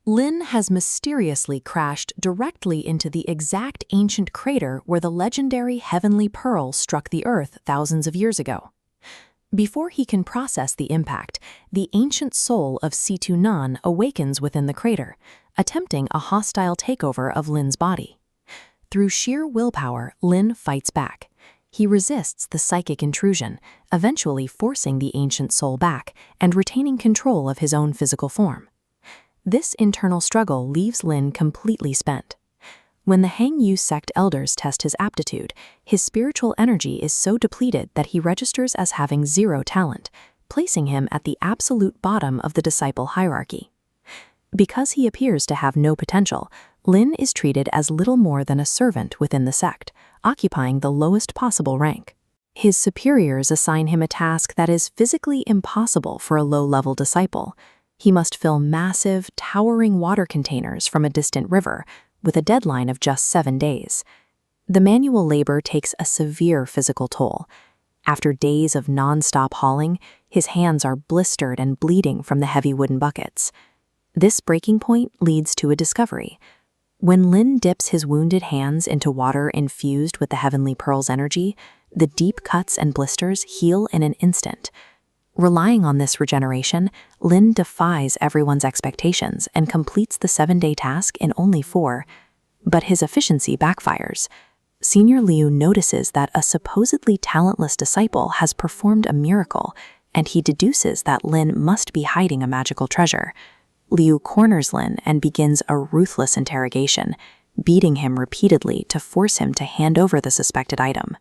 Lin has mysteriously crashed directly into the exact ancient crater where the legendary Heavenly Pearl struck the Earth thousands of years ago. Before he can process the impact, the ancient soul of Situ Nan awakens within the crater, attempting a hostile takeover of Lin's body. Through sheer willpower, Lin fights back. He resists the psychic intrusion, eventually forcing the ancient soul back and retaining control of his own physical form. This internal struggle leaves Lin completely spent. When the Heng Sect elders test his aptitude, his spiritual energy is so depleted that he registers as having zero talent, placing him at the absolute bottom of the disciple hierarchy. Because he appears to have no potential, Lin is treated as little more than a servant within the sect, occupying the lowest possible rank. His superiors assign him a task that is physically impossible for a low-level disciple. He must fill massive, towering water containers from a distant river, with a deadline of just 7 days. The manual labor takes a severe physical toll. After days of non-stop hauling, his hands are blistered and bleeding from the heavy wooden buckets. This breaking point leads to a discovery. When Lin dips his wounded hands into water infused with the Heavenly Pearl's energy, the deep cuts and blisters heal in an instant. Relying on this regeneration, Lin defies everyone's expectations and completes the 7-day task in only 4. But his efficiency backfires. Senior Liu notices that a supposedly talentless disciple has performed a miracle, and he deduces that Lin must be hiding a magical treasure. Liu corners Lin and begins a ruthless interrogation, beating him repeatedly to force him to hand over the suspected item.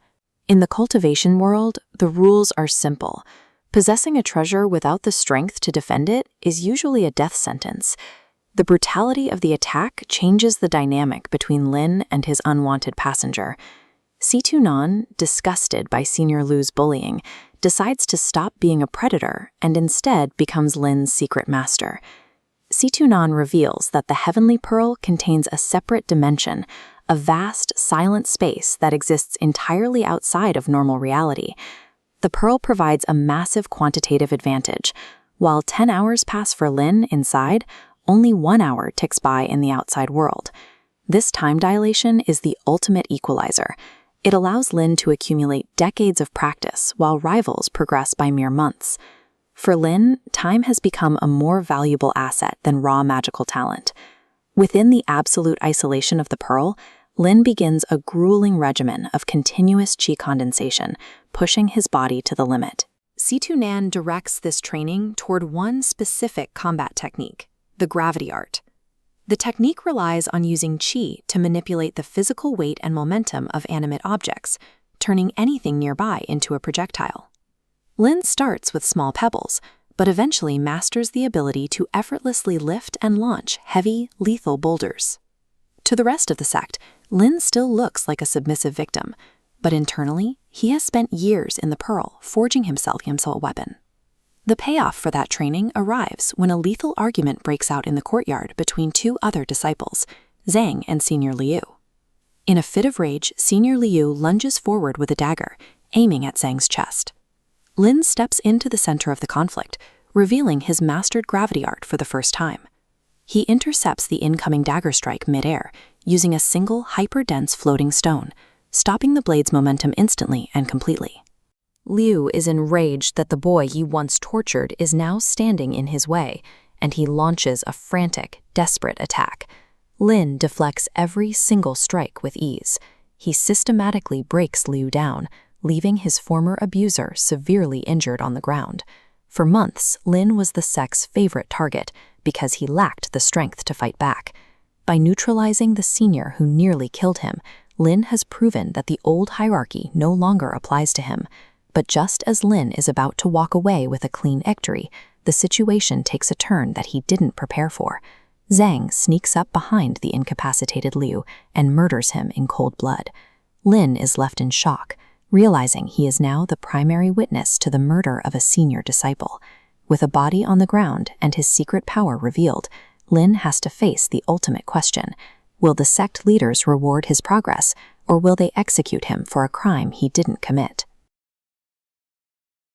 In the cultivation world, the rules are simple. Possessing a treasure without the strength to defend it is usually a death sentence. The brutality of the attack changes the dynamic between Lin and his unwanted passenger. Situ Nan, disgusted by Senior Liu's bullying, decides to stop being a predator and instead becomes Lin's secret master. Situ Nan reveals that the Heavenly Pearl contains a separate dimension, a vast, silent space that exists entirely outside of normal reality. The Pearl provides a massive quantitative advantage. While 10 hours pass for Lin inside, only 1 hour ticks by in the outside world. This time dilation is the ultimate equalizer. It allows Lin to accumulate decades of practice while rivals progress by mere months. For Lin, time has become a more valuable asset than raw magical talent. Within the absolute isolation of the Pearl, Lin begins a grueling regimen of continuous qi condensation, pushing his body to the limit. Situ Nan directs this training toward one specific combat technique, the gravity art. The technique relies on using qi to manipulate the physical weight and momentum of animate objects, turning anything nearby into a projectile. Lin starts with small pebbles, but eventually masters the ability to effortlessly lift and launch heavy, lethal boulders. To the rest of the sect, Lin still looks like a submissive victim, but internally, he has spent years in the Pearl, forging himself a weapon. The payoff for that training arrives when a lethal argument breaks out in the courtyard between 2 other disciples, Zhang and Senior Liu. In a fit of rage, Senior Liu lunges forward with a dagger, aiming at Zhang's chest. Lin steps into the center of the conflict, revealing his mastered gravity art for the first time. He intercepts the incoming dagger strike mid-air, using a single hyper-dense floating stone, stopping the blade's momentum instantly and completely. Liu is enraged that the boy he once tortured is now standing in his way, and he launches a frantic, desperate attack. Lin deflects every single strike with ease. He systematically breaks Liu down, leaving his former abuser severely injured on the ground. For months, Lin was the sect's favorite target because he lacked the strength to fight back. By neutralizing the senior who nearly killed him, Lin has proven that the old hierarchy no longer applies to him. But just as Lin is about to walk away with a clean victory, the situation takes a turn that he didn't prepare for. Zhang sneaks up behind the incapacitated Liu and murders him in cold blood. Lin is left in shock, realizing he is now the primary witness to the murder of a senior disciple. With a body on the ground and his secret power revealed, Lin has to face the ultimate question. Will the sect leaders reward his progress, or will they execute him for a crime he didn't commit?